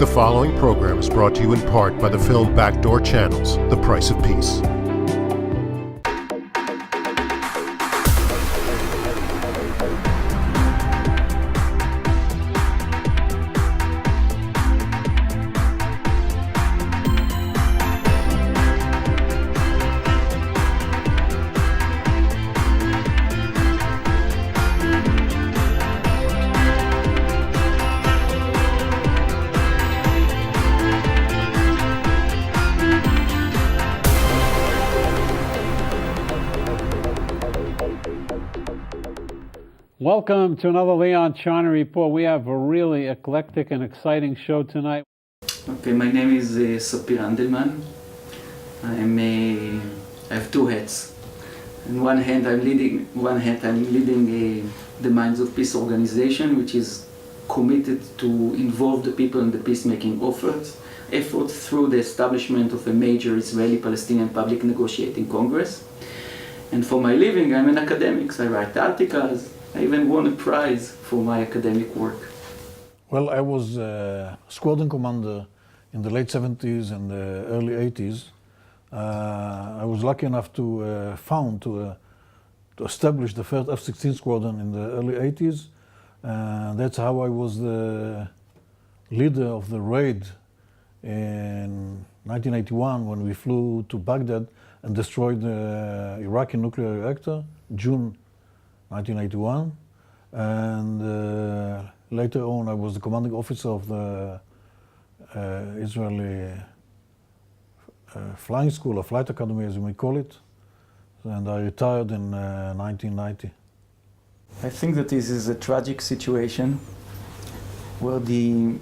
The following program is brought to you in part by the film Backdoor Channels, The Price of Peace. Welcome to another Leon Charney Report. We have a really eclectic and exciting show tonight. Okay, my name is Sapir Handelman. I have two hats. On one hand, I'm leading the Minds of Peace organization, which is committed to involve the people in the peacemaking effort through the establishment of a major Israeli-Palestinian public negotiating congress. And for my living, I'm an academic. I write articles. I even won a prize for my academic work. Well, I was squadron commander in the late 70s and the early 80s. I was lucky enough to establish the first F-16 squadron in the early 80s. That's how I was the leader of the raid in 1981 when we flew to Baghdad and destroyed the Iraqi nuclear reactor, June 1981, and later on I was the commanding officer of the Israeli flying school, or flight academy as you may call it, and I retired in 1990. I think that this is a tragic situation where the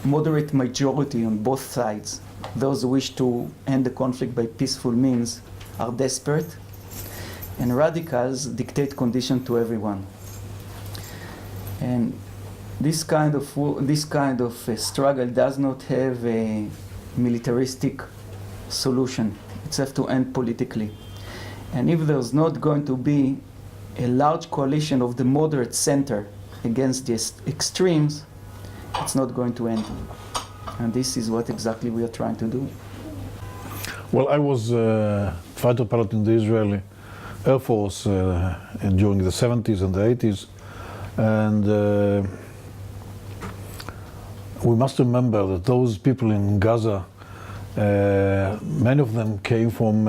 moderate majority on both sides, those who wish to end the conflict by peaceful means, are desperate, and radicals dictate conditions to everyone. And this kind of struggle does not have a militaristic solution. It has to end politically. And if there's not going to be a large coalition of the moderate center against the extremes, it's not going to end. And this is what exactly we are trying to do. Well, I was a fighter pilot in the Israeli Air Force during the 70s and the 80s, and we must remember that those people in Gaza, many of them came from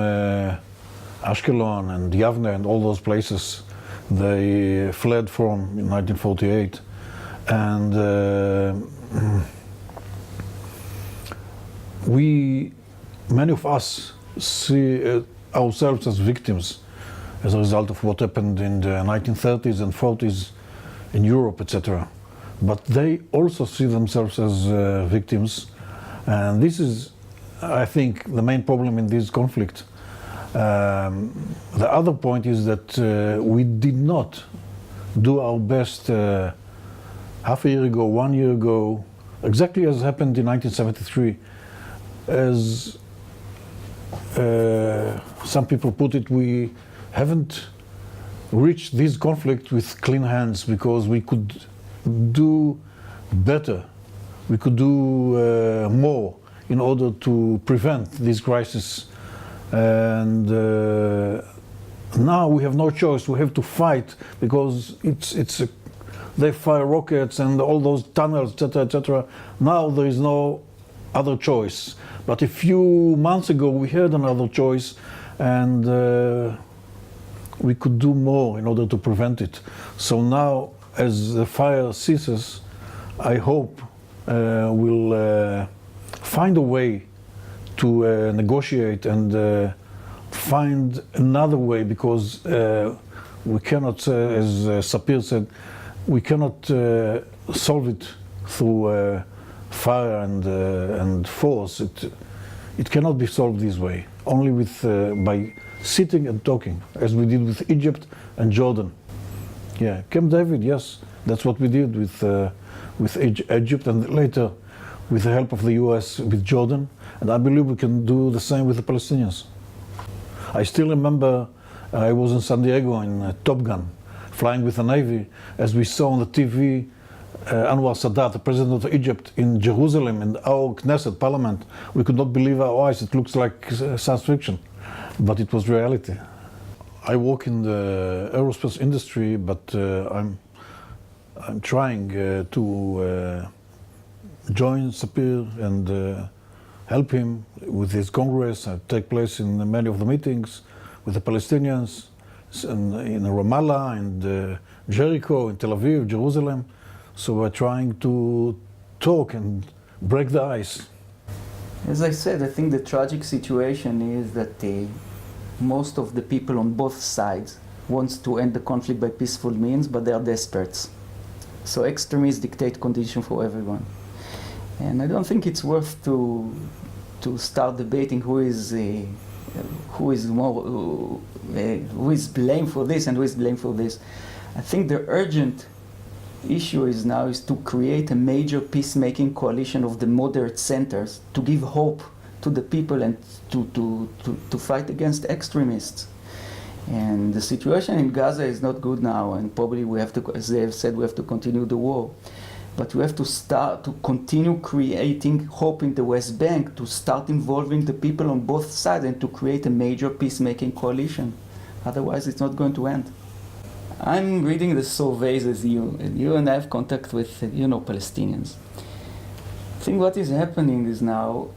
Ashkelon and Yavne and all those places they fled from in 1948, and many of us see ourselves as victims as a result of what happened in the 1930s and 40s in Europe, etc. But they also see themselves as victims, and this is, I think, the main problem in this conflict. The other point is that we did not do our best half a year ago, 1 year ago, exactly as happened in 1973. As some people put it, we haven't reached this conflict with clean hands, because we could do better, we could do more in order to prevent this crisis. And now we have no choice, we have to fight, because they fire rockets and all those tunnels, etc., etc. Now there is no other choice. But a few months ago we had another choice, and we could do more in order to prevent it. So now, as the fire ceases, I hope we'll find a way to negotiate and find another way, because we cannot, as Sapir said, we cannot solve it through fire and force. It cannot be solved this way, only by sitting and talking, as we did with Egypt and Jordan. Yeah, Camp David, yes, that's what we did with Egypt, and later with the help of the US with Jordan, and I believe we can do the same with the Palestinians. I still remember I was in San Diego in Top Gun, flying with the Navy, as we saw on the TV Anwar Sadat, the president of Egypt, in Jerusalem, in our Knesset parliament, we could not believe our eyes. It looks like science fiction, but it was reality. I work in the aerospace industry, but I'm trying to join Sapir and help him with his congress. I take place in many of the meetings with the Palestinians in Ramallah and Jericho, in Tel Aviv, Jerusalem. So we're trying to talk and break the ice. As I said, I think the tragic situation is that most of the people on both sides wants to end the conflict by peaceful means, but they are desperate. So extremists dictate conditions for everyone. And I don't think it's worth to start debating who is blamed for this and who is blamed for this. I think the urgent issue is to create a major peacemaking coalition of the moderate centers to give hope to the people and to fight against extremists. And the situation in Gaza is not good now, and probably we have to, as they have said, we have to continue the war. But we have to start to continue creating hope in the West Bank, to start involving the people on both sides and to create a major peacemaking coalition. Otherwise, it's not going to end. I'm reading the surveys as you, and I have contact with, Palestinians. I think what is happening is now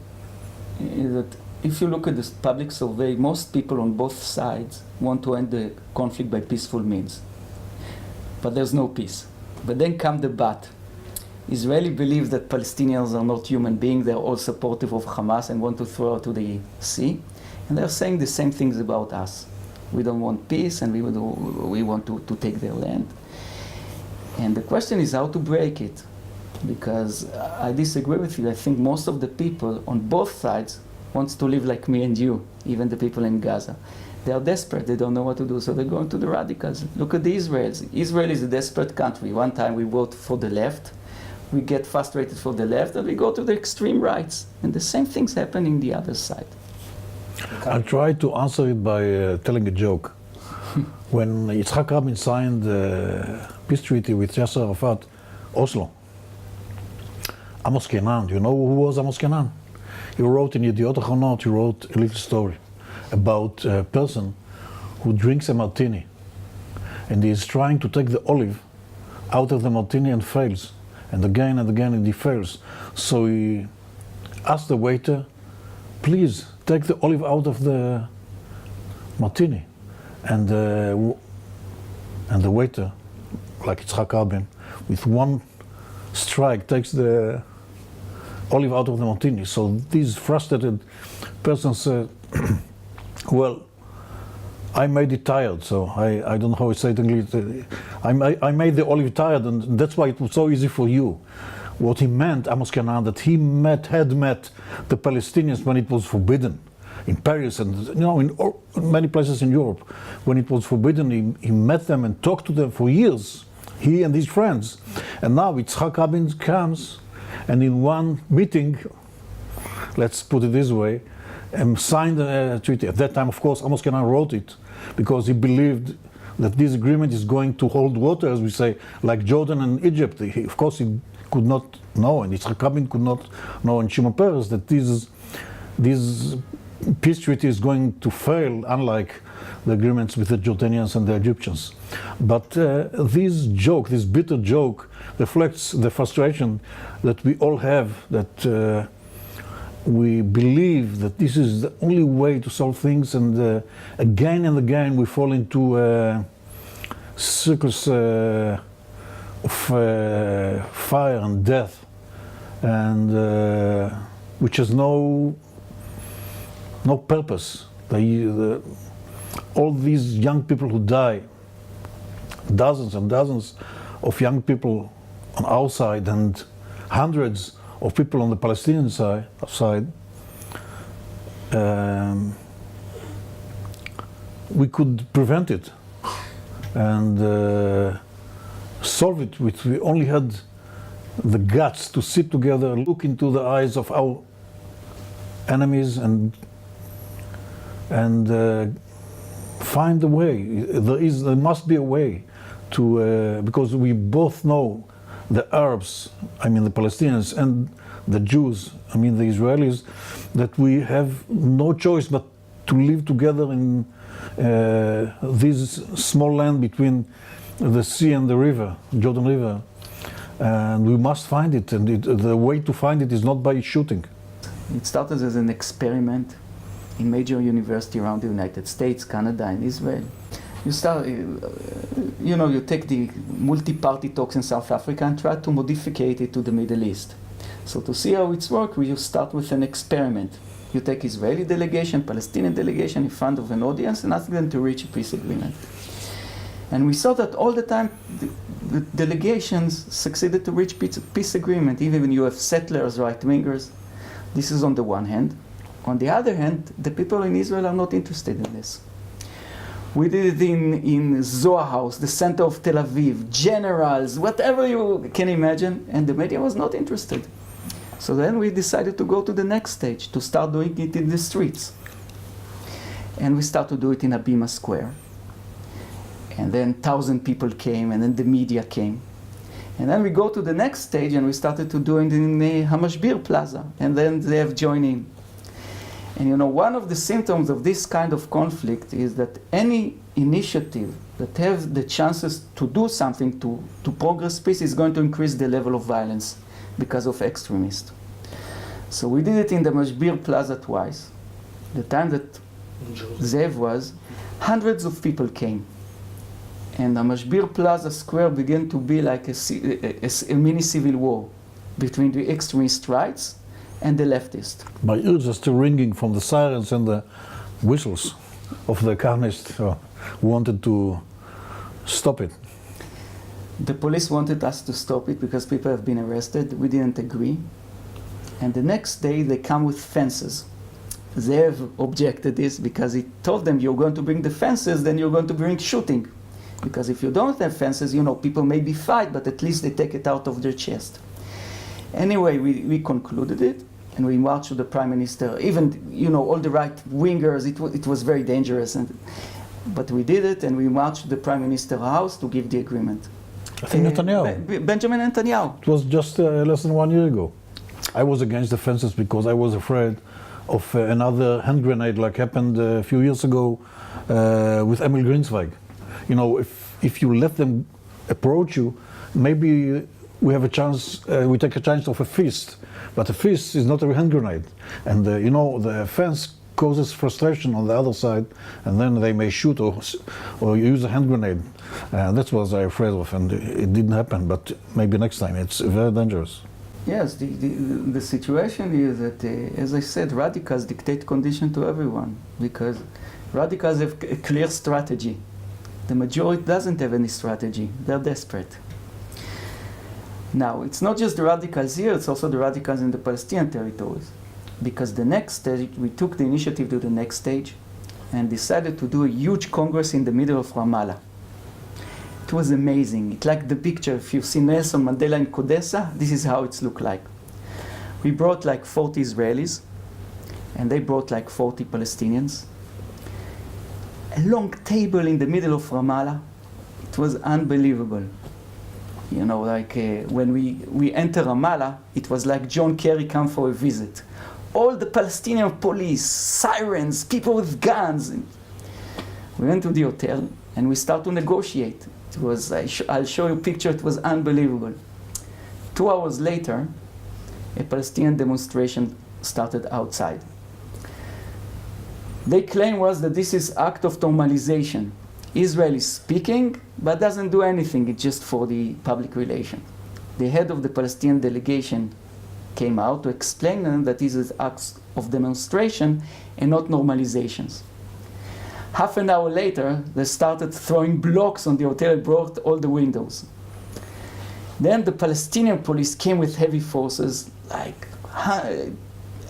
is that if you look at this public survey, most people on both sides want to end the conflict by peaceful means. But there's no peace. But then come the but. Israeli believes that Palestinians are not human beings, they're all supportive of Hamas and want to throw out to the sea. And they're saying the same things about us. We don't want peace and we want to take their land. And the question is how to break it. Because I disagree with you. I think most of the people on both sides wants to live like me and you, even the people in Gaza. They are desperate, they don't know what to do, so they're going to the radicals. Look at the Israelis. Israel is a desperate country. One time we vote for the left, we get frustrated for the left, and we go to the extreme rights. And the same thing's happening on the other side. I'll try to answer it by telling a joke. When Yitzhak Rabin signed the peace treaty with Yasser Arafat, Oslo, Amos Kenan, do you know who was Amos Kenan? He wrote in Yediot Achronot, he wrote a little story about a person who drinks a martini and he is trying to take the olive out of the martini and fails. And again and he fails. So he asked the waiter, please take the olive out of the martini. And the waiter, like Yitzhak Rabin, with one strike takes the olive out of the martini. So these frustrated persons said, well, I made it tired, so I don't know how to say it in English. I made the olive tired, and that's why it was so easy for you. What he meant, Amos Kenan, that he had met the Palestinians when it was forbidden. In Paris and in many places in Europe. When it was forbidden, he met them and talked to them for years, he and his friends. And now Yitzhak Rabin comes and in one meeting, let's put it this way, signed a treaty. At that time, of course, Amos Kenan wrote it because he believed that this agreement is going to hold water, as we say, like Jordan and Egypt. Of course, he could not know, and Yitzhak Rabin could not know, and Shimon Peres, that this peace treaty is going to fail, unlike the agreements with the Jordanians and the Egyptians. But this joke, this bitter joke, reflects the frustration that we all have, that we believe that this is the only way to solve things, and again and again we fall into a circus of fire and death, and which has no purpose. All these young people who die, dozens and dozens of young people on our side and hundreds of people on the Palestinian side, we could prevent it and solve it if we only had the guts to sit together, look into the eyes of our enemies and find a way. There must be a way to, because we both know the Arabs, I mean the Palestinians, and the Jews, I mean the Israelis, that we have no choice but to live together in this small land between the sea and the river, Jordan River. And we must find it, and the way to find it is not by shooting. It started as an experiment in major universities around the United States, Canada, and Israel. You start, you take the multi-party talks in South Africa and try to modify it to the Middle East. So to see how it's worked, you start with an experiment. You take Israeli delegation, Palestinian delegation in front of an audience and ask them to reach a peace agreement. And we saw that all the time the delegations succeeded to reach peace agreement, even when you have settlers, right-wingers. This is on the one hand. On the other hand, the people in Israel are not interested in this. We did it in Zohar House, the center of Tel Aviv, generals, whatever you can imagine, and the media was not interested. So then we decided to go to the next stage, to start doing it in the streets. And we started to do it in Abima Square. And then 1,000 people came, and then the media came. And then we go to the next stage, and we started to do it in the Hamashbir Plaza, and then they have joined in. And one of the symptoms of this kind of conflict is that any initiative that has the chances to do something to progress peace is going to increase the level of violence because of extremists. So we did it in the Mashbir Plaza twice. The time that Ze'ev was, hundreds of people came. And the Mashbir Plaza Square began to be like a mini civil war between the extremist rights and the leftists. My ears are still ringing from the sirens and the whistles of the carnists who wanted to stop it. The police wanted us to stop it because people have been arrested. We didn't agree. And the next day they come with fences. Ze'ev objected this because he told them, you're going to bring the fences, then you're going to bring shooting. Because if you don't have fences, people maybe fight, but at least they take it out of their chest. Anyway, we concluded it, and we marched to the Prime Minister. Even, all the right-wingers, it was very dangerous. But we did it, and we marched to the Prime Minister's house to give the agreement. I think Netanyahu. Benjamin Netanyahu. It was just less than 1 year ago. I was against the fences because I was afraid of another hand grenade like happened a few years ago with Emil Grünzweig. If you let them approach you, maybe we have a chance, we take a chance of a fist. But a fist is not a hand grenade. And the fence causes frustration on the other side, and then they may shoot or use a hand grenade. That's what I was afraid of, and it didn't happen, but maybe next time. It's very dangerous. Yes, the situation is that, as I said, radicals dictate condition to everyone, because radicals have a clear strategy. The majority doesn't have any strategy. They're desperate. Now, it's not just the radicals here, it's also the radicals in the Palestinian territories. Because the next stage, we took the initiative to the next stage and decided to do a huge congress in the middle of Ramallah. It was amazing. It's like the picture, if you've seen Nelson Mandela in Kodessa, this is how it looked like. We brought like 40 Israelis, and they brought like 40 Palestinians. A long table in the middle of Ramallah. It was unbelievable. When we enter Ramallah, it was like John Kerry come for a visit. All the Palestinian police, sirens, people with guns. We went to the hotel and we started to negotiate. It was, I'll show you a picture, it was unbelievable. 2 hours later, a Palestinian demonstration started outside. Their claim was that this is act of normalization. Israel is speaking, but doesn't do anything, it's just for the public relation. The head of the Palestinian delegation came out to explain them that this is acts of demonstration and not normalizations. Half an hour later, they started throwing blocks on the hotel and broke all the windows. Then the Palestinian police came with heavy forces, like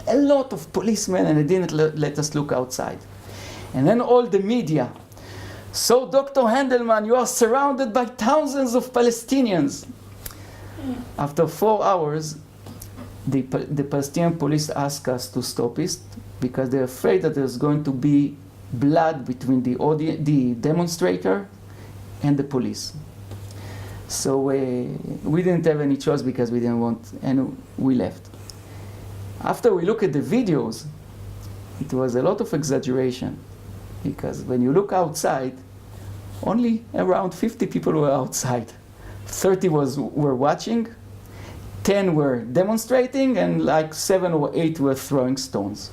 a lot of policemen, and they didn't let us look outside. And then all the media. So, Dr. Handelman, you are surrounded by thousands of Palestinians. After 4 hours, the Palestinian police asked us to stop it because they're afraid that there's going to be blood between the demonstrator and the police. So we didn't have any choice because we didn't want, and we left. After we look at the videos, it was a lot of exaggeration, because when you look outside, only around 50 people were outside. 30 were watching, 10 were demonstrating, and like 7 or 8 were throwing stones.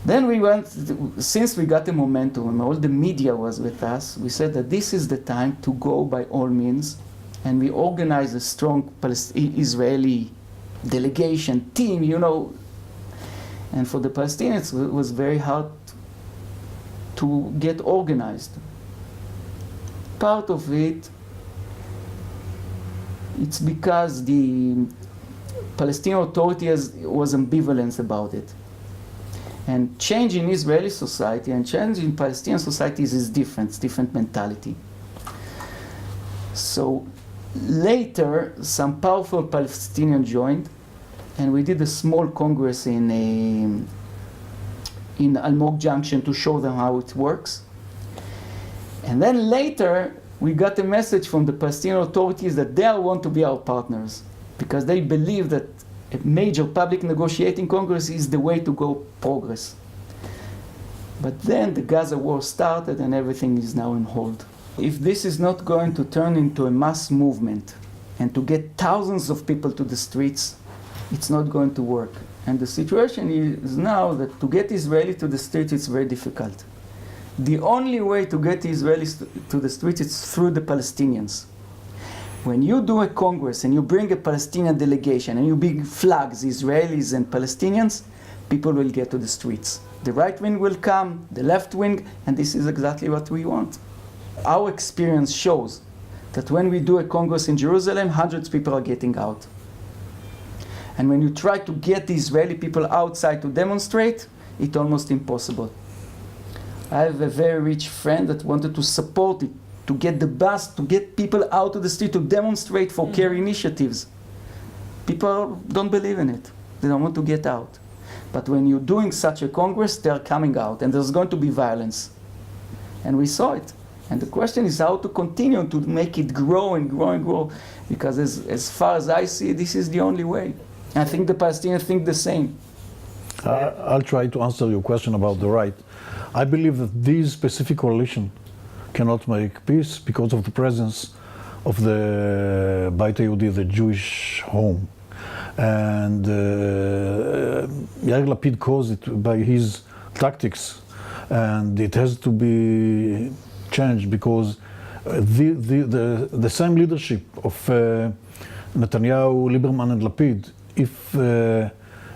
Then we went, since we got the momentum and all the media was with us, we said that this is the time to go by all means, and we organized a strong Israeli delegation team, you know. And for the Palestinians, it was very hard to get organized. Part of it, it's because the Palestinian Authority was ambivalent about it. And change in Israeli society and change in Palestinian societies is different, it's different mentality. So later, some powerful Palestinians joined, and we did a small congress in Almog Junction to show them how it works. And then later, we got a message from the Palestinian authorities that they want to be our partners, because they believe that a major public negotiating congress is the way to go progress. But then the Gaza war started and everything is now on hold. If this is not going to turn into a mass movement and to get thousands of people to the streets, it's not going to work. And the situation is now that to get Israelis to the streets, it's very difficult. The only way to get Israelis to the streets is through the Palestinians. When you do a congress and you bring a Palestinian delegation and you bring flags, Israelis and Palestinians, people will get to the streets. The right wing will come, the left wing, and this is exactly what we want. Our experience shows that when we do a congress in Jerusalem, hundreds of people are getting out. And when you try to get the Israeli people outside to demonstrate, it's almost impossible. I have a very rich friend that wanted to support it, to get the bus, to get people out of the street to demonstrate for care initiatives. People don't believe in it. They don't want to get out. But when you're doing such a congress, they're coming out, and there's going to be violence. And we saw it. And the question is how to continue to make it grow and grow and grow, because as far as I see, this is the only way. I think the Palestinians think the same. I'll try to answer your question about the right. I believe that this specific coalition cannot make peace because of the presence of the Beit Yehudi, the Jewish home. And Yair Lapid caused it by his tactics, and it has to be changed because the same leadership of Netanyahu, Lieberman and Lapid, if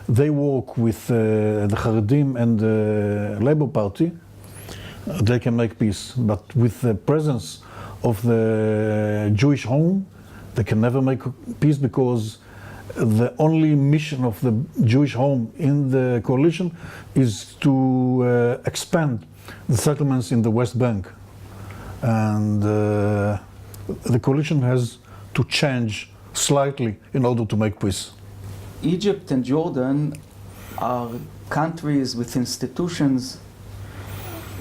they work with the Haredim and the Labour Party, they can make peace. But with the presence of the Jewish home, they can never make peace, because the only mission of the Jewish home in the coalition is to expand the settlements in the West Bank. And the coalition has to change slightly in order to make peace. Egypt and Jordan are countries with institutions,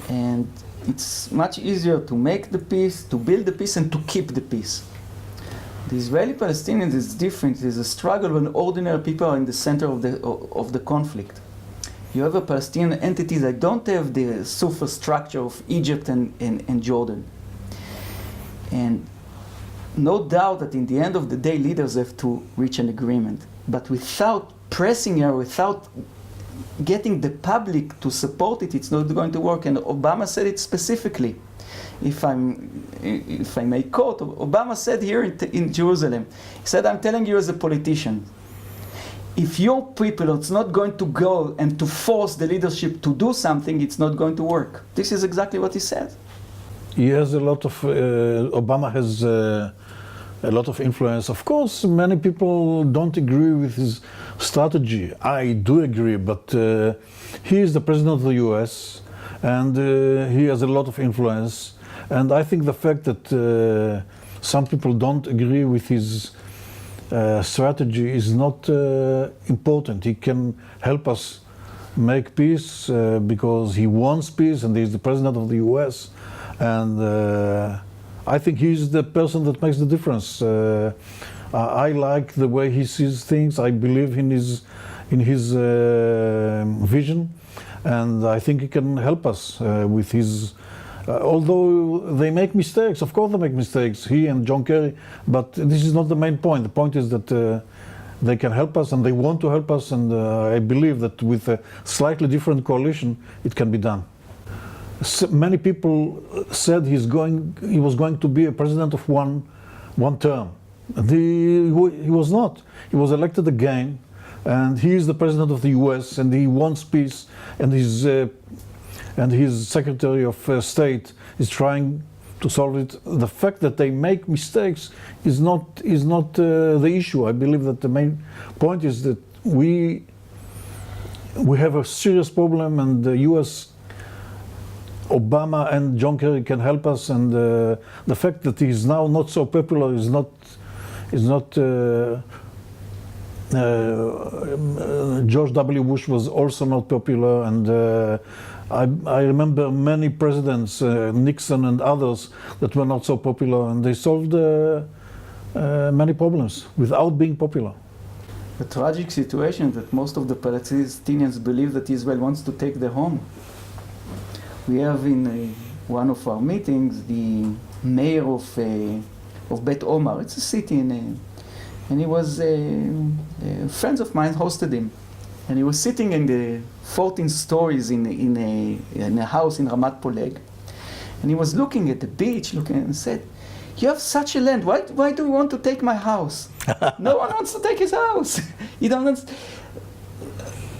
and it's much easier to make the peace, to build the peace, and to keep the peace. The Israeli-Palestinians is different. It is a struggle when ordinary people are in the center of the conflict. You have a Palestinian entity that don't have the superstructure of Egypt and Jordan. And no doubt that in the end of the day, leaders have to reach an agreement. But without pressing her, without getting the public to support it, it's not going to work. And Obama said it specifically. If I may quote, Obama said here in Jerusalem, he said, "I'm telling you as a politician, if your people is not going to go and to force the leadership to do something, it's not going to work." This is exactly what he said. He has a lot of, Obama has a lot of influence. Of course, many people don't agree with his strategy. I do agree, but he is the president of the US, and he has a lot of influence. And I think the fact that some people don't agree with his strategy is not important. He can help us make peace because he wants peace, and he's the president of the US. And I think he's the person that makes the difference. I like the way he sees things. I believe in his vision, and I think he can help us with his. Although they make mistakes, of course they make mistakes, he and John Kerry, but this is not the main point. The point is that they can help us and they want to help us, and I believe that with a slightly different coalition it can be done. So many people said he was going to be a president of one term. He was not. He was elected again, and he is the president of the US, and he wants peace, and his Secretary of State is trying to solve it. The fact that they make mistakes is not the issue. I believe that the main point is that we have a serious problem, and the US, Obama and John Kerry can help us, and the fact that he is now not so popular is not George W. Bush was also not popular, and I remember many presidents, Nixon and others, that were not so popular, and they solved many problems without being popular. The tragic situation that most of the Palestinians believe that Israel wants to take their home. We have in one of our meetings the mayor of Bet Omar. It's a city and he was friends of mine hosted him, and he was sitting in the 14 stories in a house in Ramat Poleg, and he was looking at the beach, and said, "You have such a land. Why do you want to take my house? No one wants to take his house." You don't.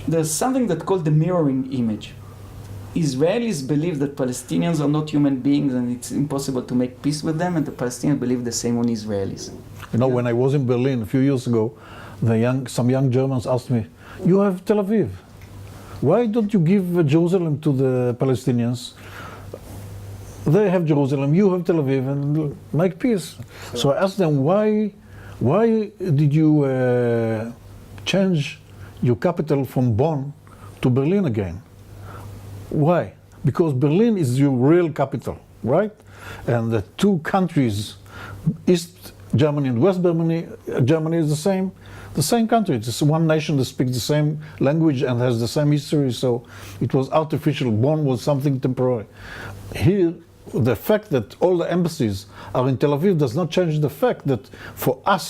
There's something that's called the mirroring image. Israelis believe that Palestinians are not human beings and it's impossible to make peace with them, and the Palestinians believe the same on Israelis. You know, when I was in Berlin a few years ago, some young Germans asked me, "You have Tel Aviv. Why don't you give Jerusalem to the Palestinians? They have Jerusalem, you have Tel Aviv, and make peace." So I asked them, why did you change your capital from Bonn to Berlin again? Why? Because Berlin is your real capital, right? And the two countries, East Germany and West Germany is the same country. It's one nation that speaks the same language and has the same history, so it was artificial. Bonn was something temporary. Here, the fact that all the embassies are in Tel Aviv does not change the fact that for us,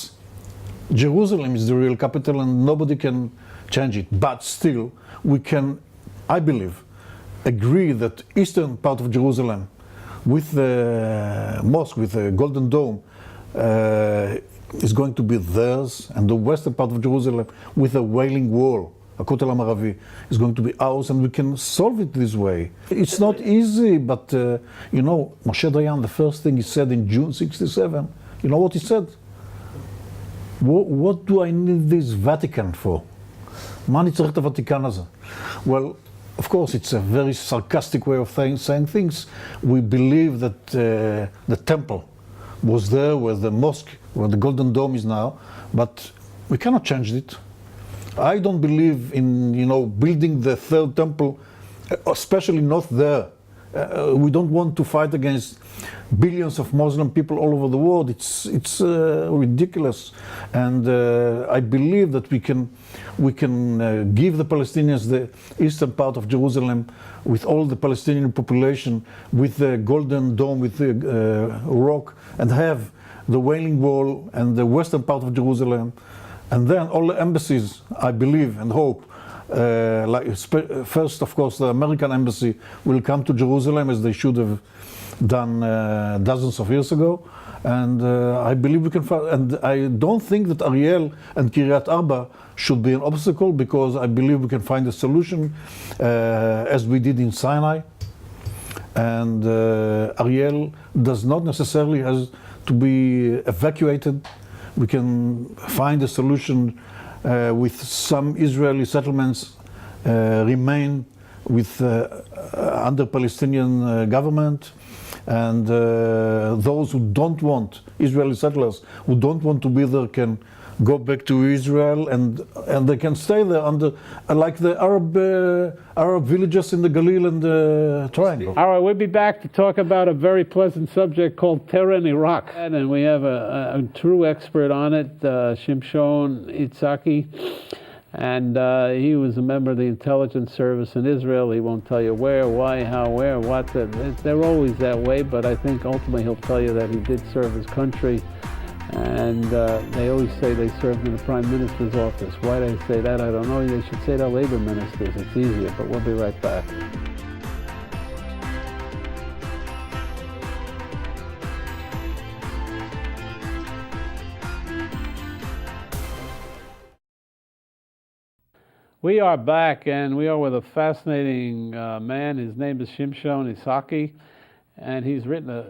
Jerusalem is the real capital and nobody can change it. But still, we can, I believe, agree that eastern part of Jerusalem with the mosque, with the Golden Dome, is going to be theirs, and the western part of Jerusalem with the Wailing Wall, Hakotel HaMaravi, is going to be ours, and we can solve it this way. It's not easy, but you know, Moshe Dayan, the first thing he said in June '67, you know what he said? What do I need this Vatican for? מה אני צריך את הוותיקן הזה? Well, of course, it's a very sarcastic way of saying things. We believe that the temple was there where the mosque, where the Golden Dome is now, but we cannot change it. I don't believe in, you know, building the third temple, especially not there. We don't want to fight against billions of Muslim people all over the world. It's ridiculous, and I believe that we can give the Palestinians the eastern part of Jerusalem with all the Palestinian population, with the Golden Dome, with the rock, and have the Wailing Wall and the western part of Jerusalem, and then all the embassies, I believe and hope. First, of course, the American embassy will come to Jerusalem, as they should have done dozens of years ago, and I believe we can find, and I don't think that Ariel and Kiryat Arba should be an obstacle, because I believe we can find a solution as we did in Sinai, and Ariel does not necessarily have to be evacuated. We can find a solution with some Israeli settlements remain with under Palestinian government, and those who don't want, Israeli settlers who don't want to be there, can go back to Israel, and they can stay there under like the Arab villages in the Galil and the Triangle. All right, we'll be back to talk about a very pleasant subject called terror in Iraq. And we have a true expert on it, Shimshon Issaki. And he was a member of the intelligence service in Israel. He won't tell you where, why, how, where, what. They're always that way, but I think ultimately he'll tell you that he did serve his country. And they always say they served in the Prime Minister's office. Why they say that, I don't know. They should say they're labor ministers. It's easier, but we'll be right back. We are back, and we are with a fascinating man. His name is Shimshon Issaki, and he's written an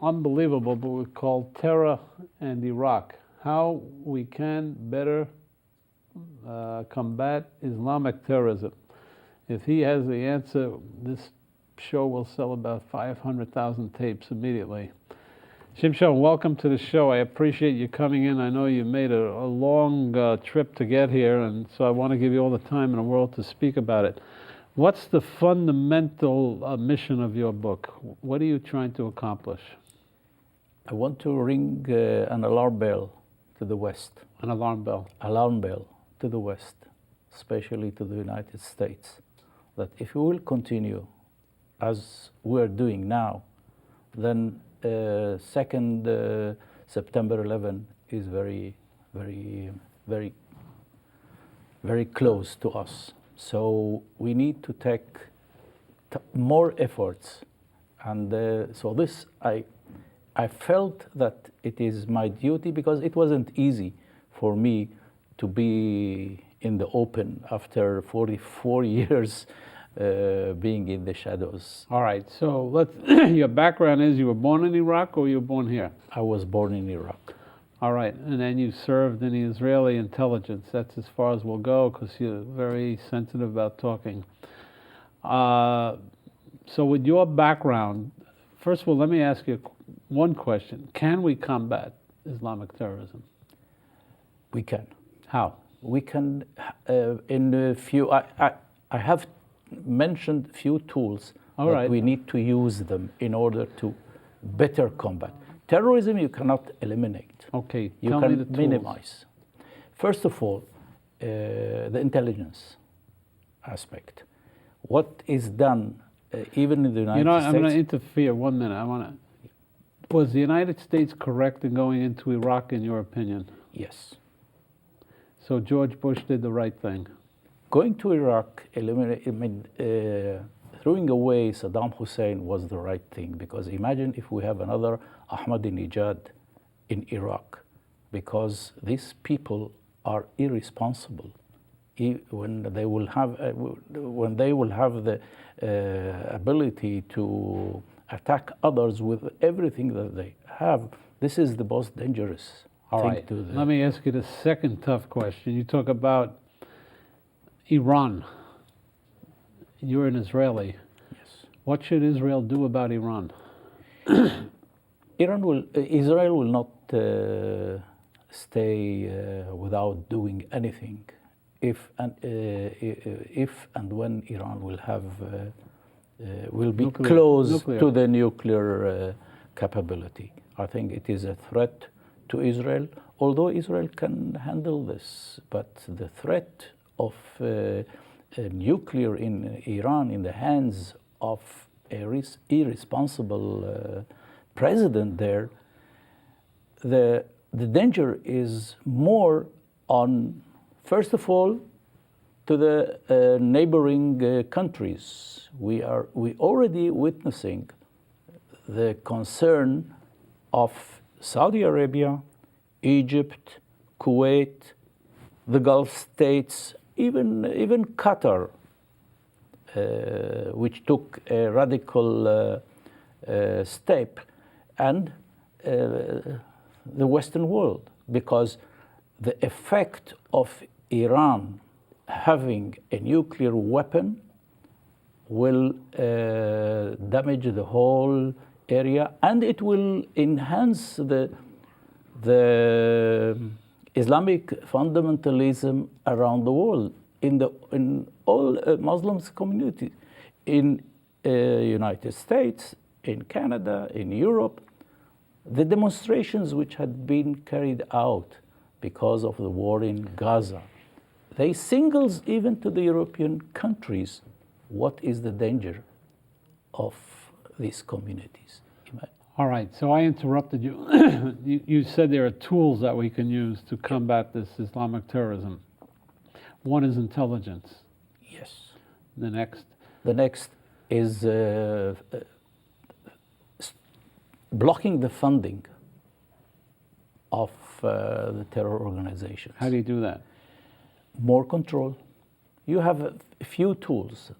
unbelievable book called Terror and Iraq, How We Can Better Combat Islamic Terrorism. If he has the answer, this show will sell about 500,000 tapes immediately. Shimshon, welcome to the show. I appreciate you coming in. I know you made a long trip to get here, and so I want to give you all the time in the world to speak about it. What's the fundamental mission of your book? What are you trying to accomplish? I want to ring an alarm bell to the West. An alarm bell? Alarm bell to the West, especially to the United States, that if we will continue as we're doing now, then September 11 is very, very, very, very close to us. So we need to take more efforts. And so this, I felt that it is my duty, because it wasn't easy for me to be in the open after 44 years being in the shadows. All right, so your background is you were born in Iraq or you were born here? I was born in Iraq. All right, and then you served in the Israeli intelligence. That's as far as we'll go, because you're very sensitive about talking. So with your background, first of all, let me ask you one question. Can we combat Islamic terrorism? We can. How? We can, in a few, I have mentioned few tools that we need to use them in order to better combat. Terrorism you cannot eliminate. Okay, you tell can me the tools. minimize. First of all, the intelligence aspect. What is done even in the United States? I'm going to interfere 1 minute. Was the United States correct in going into Iraq, in your opinion? Yes. So George Bush did the right thing. Going to Iraq, throwing away Saddam Hussein was the right thing, because imagine if we have another Ahmadinejad in Iraq, because these people are irresponsible. When they will have the ability to attack others with everything that they have, this is the most dangerous thing to them. Let me ask you the second tough question. You talk about Iran. You're an Israeli. Yes. What should Israel do about Iran? Israel will not stay without doing anything if and when Iran will be close to the nuclear capability. I think it is a threat to Israel, although Israel can handle this, but the threat of nuclear in Iran in the hands of a irresponsible president there, the danger is more on, first of all, to the neighboring countries. We already witnessing the concern of Saudi Arabia, Egypt, Kuwait, the Gulf states, even Qatar, which took a radical step, and the Western world, because the effect of Iran having a nuclear weapon will damage the whole area, and it will enhance the Islamic fundamentalism around the world, in all Muslim communities, in United States, in Canada, in Europe. The demonstrations which had been carried out because of the war in Gaza, they signals even to the European countries what is the danger of these communities. All right, so I interrupted you. You said there are tools that we can use to combat this Islamic terrorism. One is intelligence. Yes. The next? The next is blocking the funding of the terror organizations. How do you do that? More control. You have a few tools.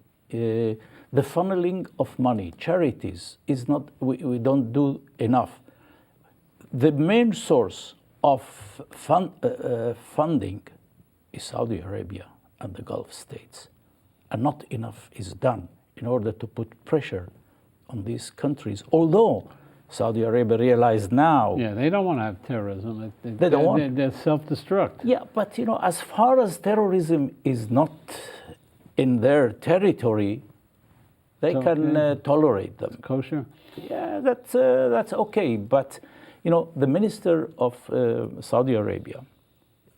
The funneling of money, charities, is not, we don't do enough. The main source of funding is Saudi Arabia and the Gulf states. And not enough is done in order to put pressure on these countries. Although Saudi Arabia realized now. Yeah, they don't want to have terrorism. They don't want. They're self-destruct. Yeah, but as far as terrorism is not in their territory, they can tolerate them. It's kosher. Yeah, that's okay. But the minister of Saudi Arabia,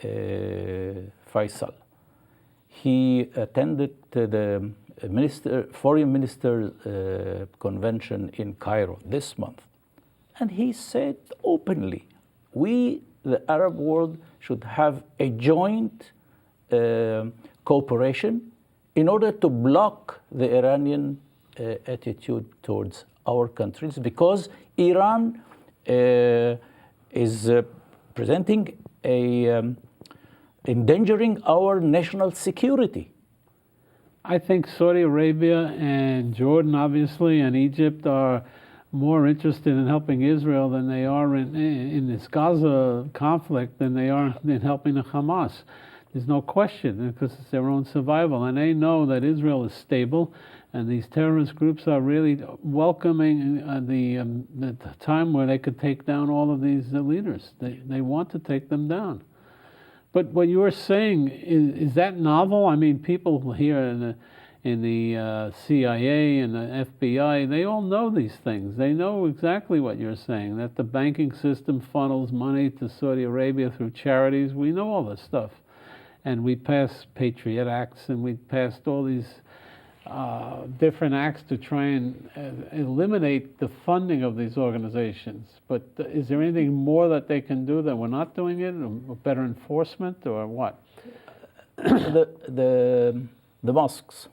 Faisal, he attended the foreign minister convention in Cairo this month, and he said openly, we, the Arab world, should have a joint cooperation in order to block the Iranian attitude towards our countries, because Iran is presenting endangering our national security. I think Saudi Arabia and Jordan, obviously, and Egypt are more interested in helping Israel than they are in this Gaza conflict than they are in helping the Hamas. There's no question, because it's their own survival. And they know that Israel is stable, and these terrorist groups are really welcoming the time where they could take down all of these leaders. They want to take them down. But what you were saying, is that novel? I mean, people here in the CIA and the FBI, they all know these things. They know exactly what you're saying, that the banking system funnels money to Saudi Arabia through charities. We know all this stuff. And we passed Patriot Acts, and we passed all these different acts to try and eliminate the funding of these organizations. But is there anything more that they can do that we're not doing it, or better enforcement, or what? The mosques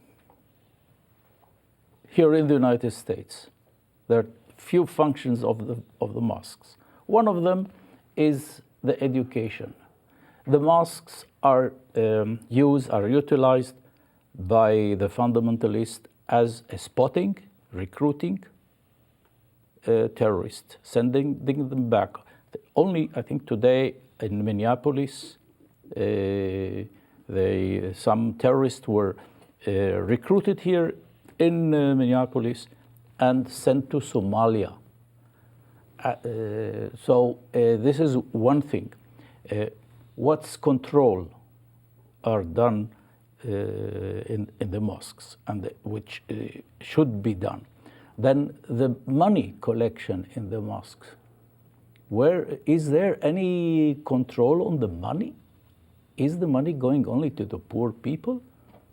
here in the United States, there are few functions of the mosques. One of them is the education. The mosques are utilized by the fundamentalists as a spotting, recruiting terrorists, sending them back. Only, I think today in Minneapolis, some terrorists were recruited here in Minneapolis and sent to Somalia. So this is one thing. What's control are done in the mosques, and which should be done. Then the money collection in the mosques. Where is there any control on the money? Is the money going only to the poor people?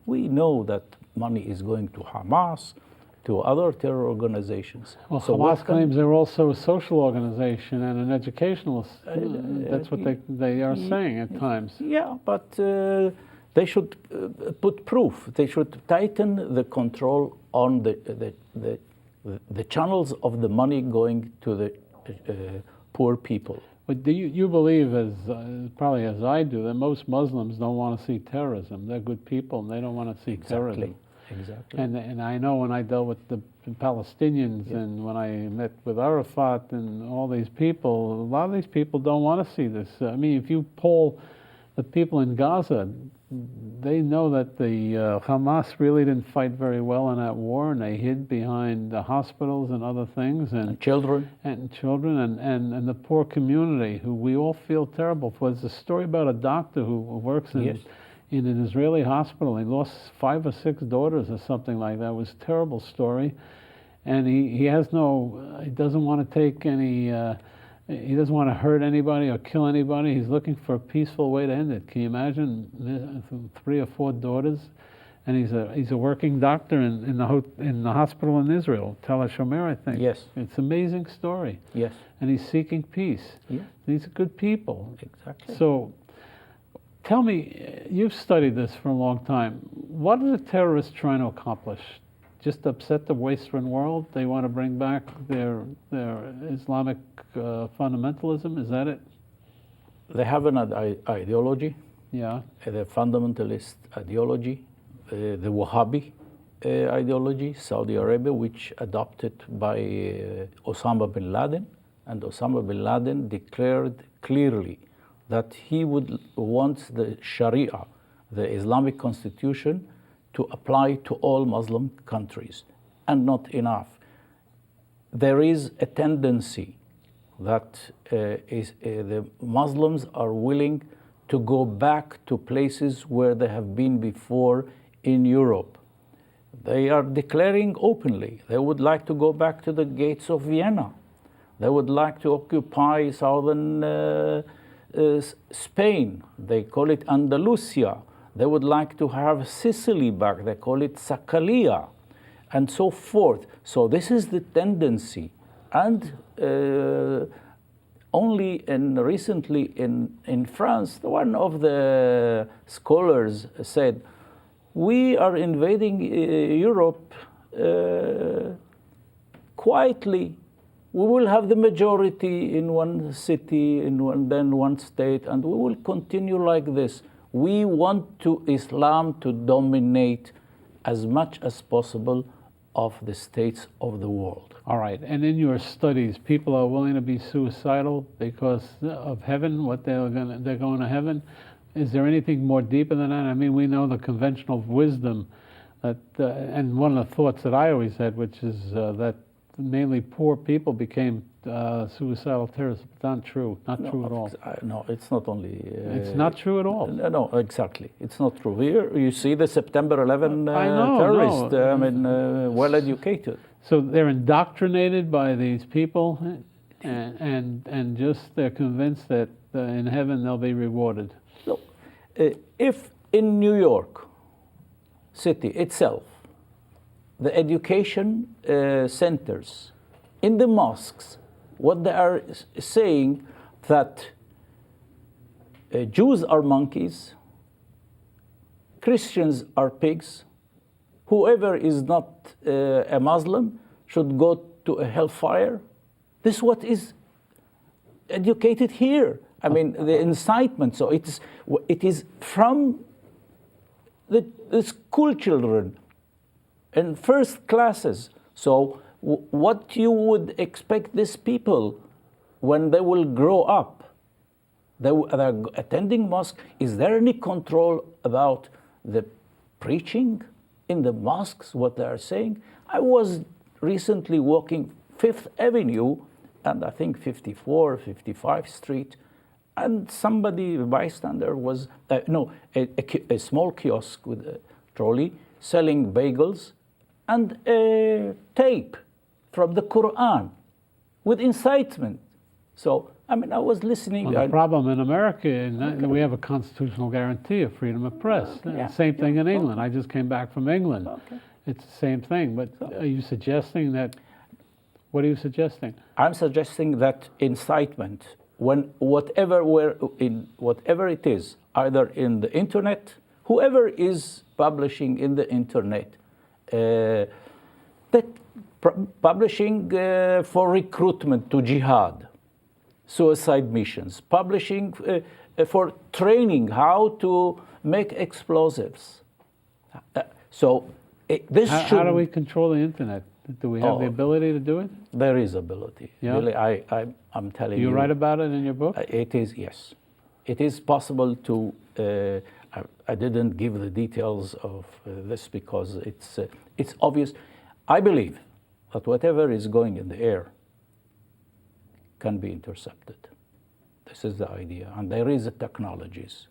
We know that money is going to Hamas, to other terror organizations. Well, so Hamas claims they're also a social organization and an educational. That's what they are saying at times. Yeah, but they should put proof. They should tighten the control on the channels of the money going to the poor people. But do you believe, as probably as I do, that most Muslims don't want to see terrorism? They're good people, and they don't want to see terrorism. Exactly. And I know when I dealt with the Palestinians, and when I met with Arafat and all these people, a lot of these people don't want to see this. I mean, if you poll the people in Gaza, they know that the Hamas really didn't fight very well in that war, and they hid behind the hospitals and other things, and Children. and the poor community, who we all feel terrible for. There's a story about a doctor who works Yes. in an Israeli hospital. He lost 5 or 6 daughters or something like that. It was a terrible story, and he doesn't want to take any. He doesn't want to hurt anybody or kill anybody. He's looking for a peaceful way to end it. Can you imagine 3 or 4 daughters? And he's a working doctor in the hospital in Israel, Tel HaShomer, I think. Yes. It's an amazing story. Yes. And he's seeking peace. Yeah. These are good people. Exactly. So, tell me, you've studied this for a long time. What are the terrorists trying to accomplish? Just upset the Western world? They want to bring back their Islamic fundamentalism? Is that it? They have an ideology, Yeah. the fundamentalist ideology, the Wahhabi ideology, Saudi Arabia, which adopted by Osama bin Laden. And Osama bin Laden declared clearly that he wants the Sharia, the Islamic constitution, to apply to all Muslim countries, and not enough. There is a tendency that the Muslims are willing to go back to places where they have been before in Europe. They are declaring openly they would like to go back to the gates of Vienna. They would like to occupy southern Spain. They call it Andalusia. They would like to have Sicily back. They call it Sakalia, and so forth. So this is the tendency. And only recently in France, one of the scholars said, we are invading Europe quietly. We will have the majority in one city, then one state, and we will continue like this. We want Islam to dominate as much as possible of the states of the world. All right. And in your studies, people are willing to be suicidal because of heaven, they're going to heaven. Is there anything more deeper than that? I mean, we know the conventional wisdom that, and one of the thoughts that I always had, which is that mainly poor people became suicidal terrorists. It's not true. Not true at all. No, it's not only. It's not true at all. No, exactly. It's not true. Here you see the September 11 terrorists. No. I mean, well educated. So they're indoctrinated by these people, and just they're convinced that in heaven they'll be rewarded. Look, if in New York City itself, the education centers, in the mosques, what they are saying that Jews are monkeys, Christians are pigs, whoever is not a Muslim should go to a hellfire. This is what is educated here. I mean, the incitement. So it is from the school children in first classes. So what you would expect these people when they will grow up? They're attending mosque. Is there any control about the preaching in the mosques, what they are saying? I was recently walking 5th Avenue and I think 54, 55 Street, and somebody, a bystander, was, a small kiosk with a trolley selling bagels and a tape from the Quran with incitement. So, I mean, I was listening. Well, the problem in America, we have a constitutional guarantee of freedom of press. Same thing in England. I just came back from England. It's the same thing. But are you suggesting that? What are you suggesting? I'm suggesting that incitement, whatever it is, either in the internet, whoever is publishing in the internet, that publishing for recruitment to jihad, suicide missions, publishing for training how to make explosives. How do we control the internet? Do we have the ability to do it? There is ability. Yeah? Really, I'm telling you. You write about it in your book? It is, yes. It is possible to, I didn't give the details of this because it's obvious. I believe that whatever is going in the air can be intercepted. This is the idea, and there is the technologies,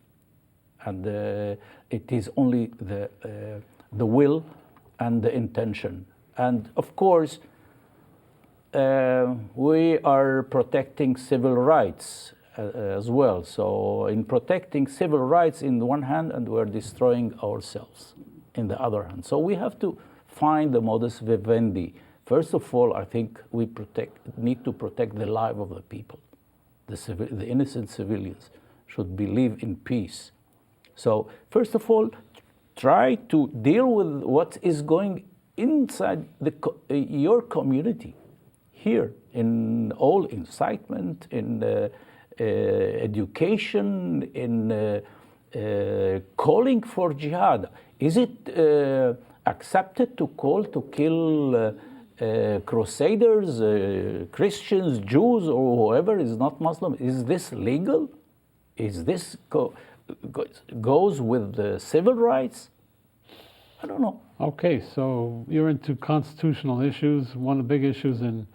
and it is only the will and the intention. And of course, we are protecting civil rights as well. So in protecting civil rights in the one hand, and we're destroying ourselves in the other hand. So we have to find the modus vivendi. First of all, I think we need to protect the life of the people. The innocent civilians should live in peace. So first of all, try to deal with what is going inside your community here, in all incitement, in education, in calling for jihad. Is it accepted to call to kill crusaders, Christians, Jews, or whoever is not Muslim? Is this legal? Is this goes with the civil rights? I don't know. Okay, so you're into constitutional issues. One of the big issues in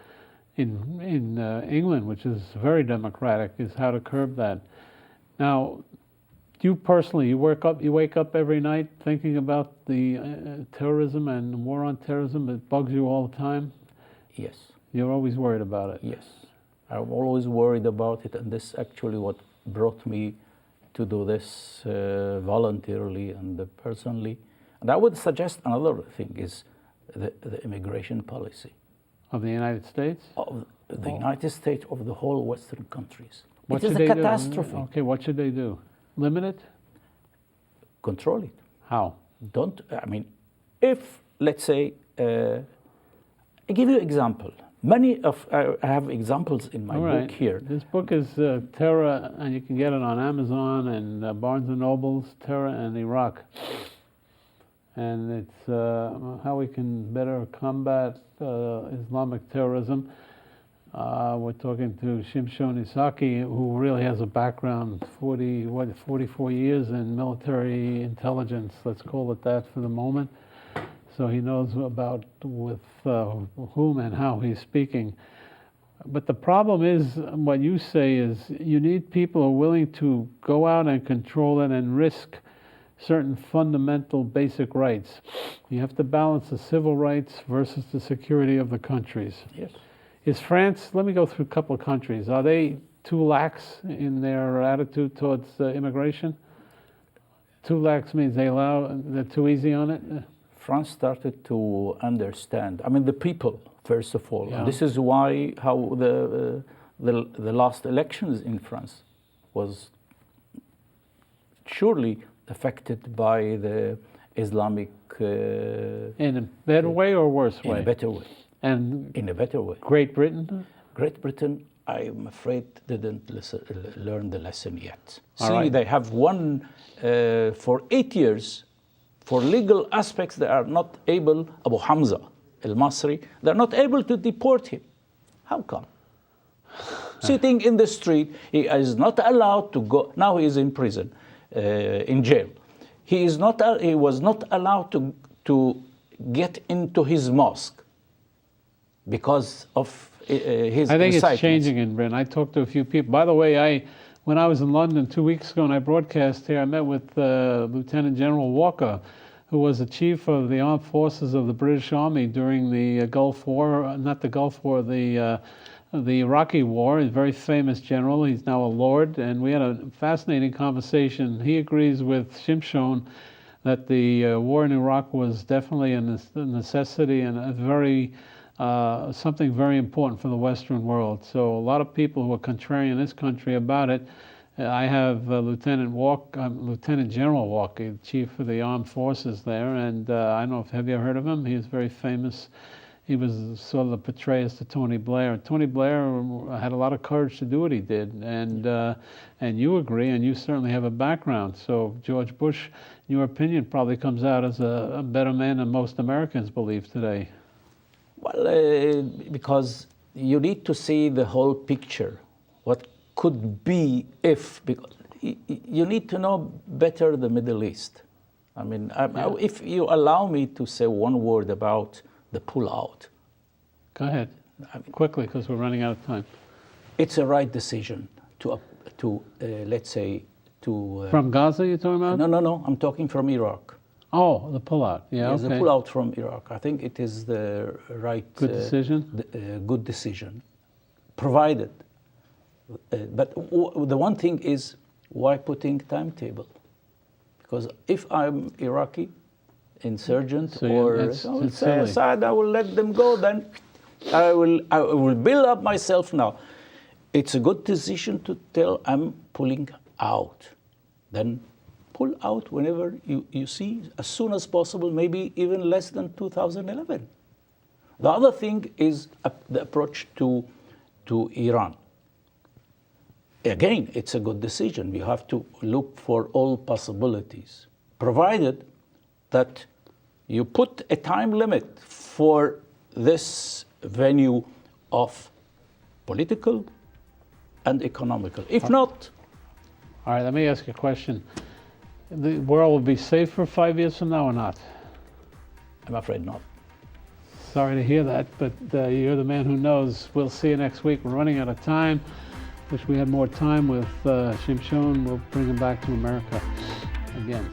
England, which is very democratic, is how to curb that. Now, you personally, you wake up every night thinking about the terrorism and the war on terrorism. It bugs you all the time. Yes. You're always worried about it. Yes, I'm always worried about it, and this actually what brought me to do this voluntarily and personally. And I would suggest another thing is the immigration policy Of the United States? of the United States, of the whole Western countries. What It is should a they do? catastrophe. Okay, what should they do? Limit it? Control it. How? If, let's say, I give you an example. I have examples in my All right. book here. This book is Terror, and you can get it on Amazon and Barnes & Noble's, Terror and Iraq. And it's how we can better combat Islamic terrorism. We're talking to Shimshon Issaki, who really has a background, 44 years in military intelligence, let's call it that for the moment. So he knows about with whom and how he's speaking. But the problem is, what you say is, you need people who are willing to go out and control it and risk certain fundamental basic rights. You have to balance the civil rights versus the security of the countries. Yes. Is France, let me go through a couple of countries, are they too lax in their attitude towards immigration? Too lax means they're too easy on it? France started to understand. The people, first of all. Yeah. And this is how the last elections in France was surely affected by the Islamic. In a better way or worse way? In a better way. And in a better way. Great Britain? Great Britain, I'm afraid, didn't learn the lesson yet. All right. They have won for 8 years. For legal aspects, they are not able, Abu Hamza al-Masri, they're not able to deport him. How come? Sitting in the street, he is not allowed to go. Now he is in prison, in jail. He was not allowed to get into his mosque because of his I think incitements. it's changing in Britain. I talked to a few people. By the way, when I was in London 2 weeks ago and I broadcast here, I met with Lieutenant General Walker, who was the chief of the armed forces of the British Army during the Gulf War, not the Gulf War, the Iraqi War. He's a very famous general. He's now a lord, and we had a fascinating conversation. He agrees with Shimshon that the war in Iraq was definitely a necessity and a very something very important for the Western world. So a lot of people who are contrarian in this country about it. I have Lieutenant General Walker, chief of the armed forces there, and I don't know have you ever heard of him? He is very famous. He was sort of the portrayal to Tony Blair. Tony Blair had a lot of courage to do what he did, and you agree, and you certainly have a background. So George Bush, in your opinion, probably comes out as a better man than most Americans believe today. Well, because you need to see the whole picture. What could be if, because you need to know better the Middle East. I mean, if you allow me to say one word about the pullout. Go ahead, quickly, because we're running out of time. It's a right decision to let's say, to... From Gaza you're talking about? No, I'm talking from Iraq. Oh, the pullout, yeah, Yes, okay. the pullout from Iraq. I think it is the right... Good decision? Good decision, provided. But the one thing is, why putting timetable? Because if I'm Iraqi insurgent say Assad, I will let them go, then I will build up myself now. It's a good decision to tell I'm pulling out. Then pull out whenever you see, as soon as possible, maybe even less than 2011. The other thing is the approach to Iran. Again, it's a good decision. You have to look for all possibilities, provided that you put a time limit for this venue of political and economical. If not... All right, let me ask you a question. The world will be safer 5 years from now or not? I'm afraid not. Sorry to hear that, but you're the man who knows. We'll see you next week. We're running out of time. Wish we had more time with Shimshon. We'll bring him back to America again.